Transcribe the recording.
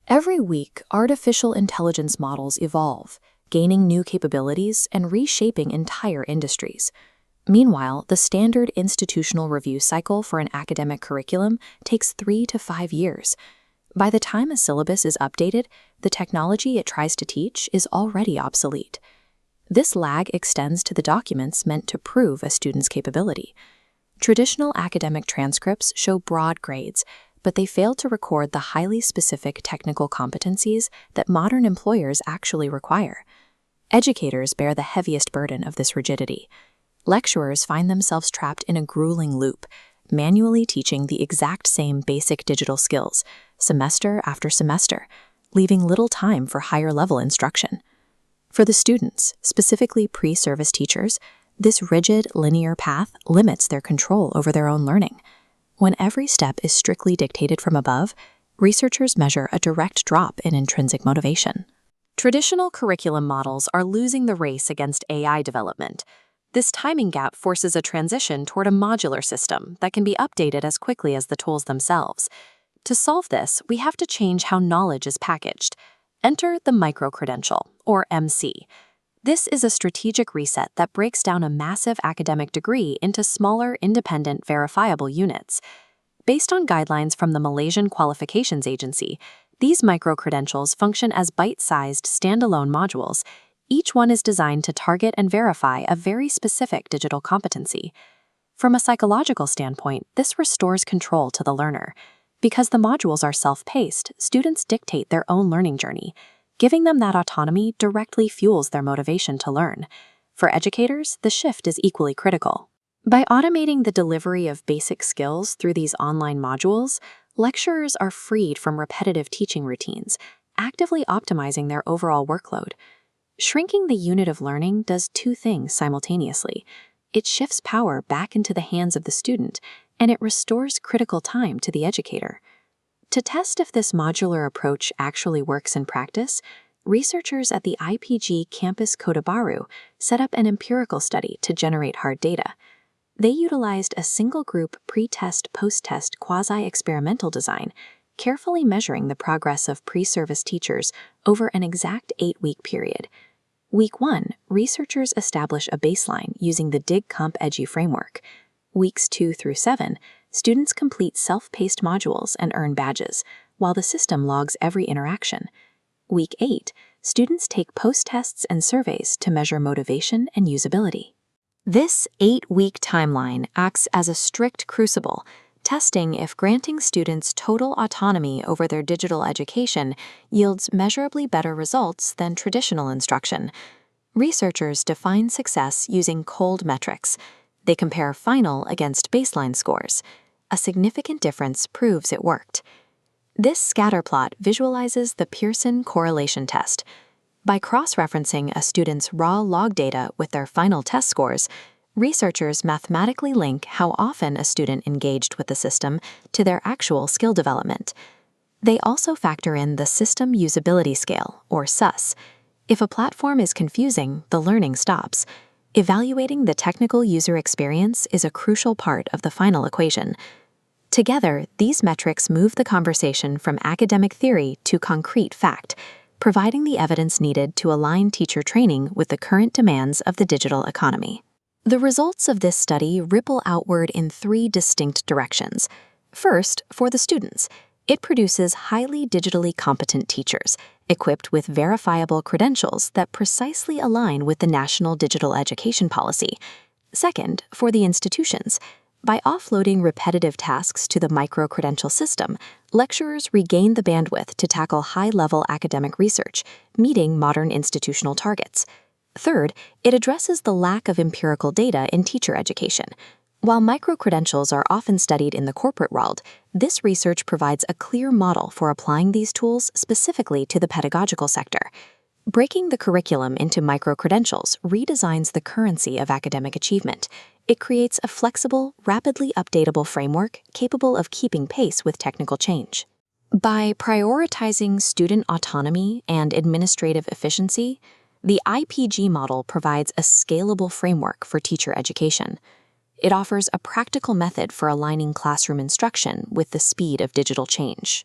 Every week, artificial intelligence models evolve, gaining new capabilities and reshaping entire industries. Meanwhile, the standard institutional review cycle for an academic curriculum takes 3 to 5 years. By the time a syllabus is updated, the technology it tries to teach is already obsolete. This lag extends to the documents meant to prove a student's capability. Traditional academic transcripts show broad grades, but they fail to record the highly specific technical competencies that modern employers actually require. Educators bear the heaviest burden of this rigidity. Lecturers find themselves trapped in a grueling loop, manually teaching the exact same basic digital skills, semester after semester, leaving little time for higher-level instruction. For the students, specifically pre-service teachers, this rigid, linear path limits their control over their own learning. When every step is strictly dictated from above, researchers measure a direct drop in intrinsic motivation. Traditional curriculum models are losing the race against AI development. This timing gap forces a transition toward a modular system that can be updated as quickly as the tools themselves. To solve this, we have to change how knowledge is packaged. Enter the micro-credential, or MC. This is a strategic reset that breaks down a massive academic degree into smaller, independent, verifiable units. Based on guidelines from the Malaysian Qualifications Agency, these micro-credentials function as bite-sized, standalone modules. Each one is designed to target and verify a very specific digital competency. From a psychological standpoint, this restores control to the learner. Because the modules are self-paced, students dictate their own learning journey. Giving them that autonomy directly fuels their motivation to learn. For educators, the shift is equally critical. By automating the delivery of basic skills through these online modules, lecturers are freed from repetitive teaching routines, actively optimizing their overall workload. Shrinking the unit of learning does two things simultaneously. It shifts power back into the hands of the student, and it restores critical time to the educator. To test if this modular approach actually works in practice, researchers at the IPG Kota Bharu set up an empirical study to generate hard data. They utilized a single-group pre-test, post-test quasi-experimental design, carefully measuring the progress of pre-service teachers over an exact 8-week period. Week 1, researchers establish a baseline using the Dig-Comp-Edu framework. Weeks 2 through 7, students complete self-paced modules and earn badges, while the system logs every interaction. Week 8, students take post-tests and surveys to measure motivation and usability. This 8-week timeline acts as a strict crucible, testing if granting students total autonomy over their digital education yields measurably better results than traditional instruction. Researchers define success using cold metrics. They compare final against baseline scores. A significant difference proves it worked. This scatter plot visualizes the Pearson correlation test. By cross-referencing a student's raw log data with their final test scores, researchers mathematically link how often a student engaged with the system to their actual skill development. They also factor in the System Usability Scale, or SUS. If a platform is confusing, the learning stops. Evaluating the technical user experience is a crucial part of the final equation. Together, these metrics move the conversation from academic theory to concrete fact, providing the evidence needed to align teacher training with the current demands of the digital economy. The results of this study ripple outward in 3 distinct directions. First, for the students, it produces highly digitally competent teachers, equipped with verifiable credentials that precisely align with the National Digital Education Policy. Second, for the institutions, by offloading repetitive tasks to the micro-credential system, lecturers regain the bandwidth to tackle high-level academic research, meeting modern institutional targets. Third, it addresses the lack of empirical data in teacher education. While micro-credentials are often studied in the corporate world, this research provides a clear model for applying these tools specifically to the pedagogical sector. Breaking the curriculum into micro-credentials redesigns the currency of academic achievement. It creates a flexible, rapidly updatable framework capable of keeping pace with technical change. By prioritizing student autonomy and administrative efficiency, the IPG model provides a scalable framework for teacher education. It offers a practical method for aligning classroom instruction with the speed of digital change.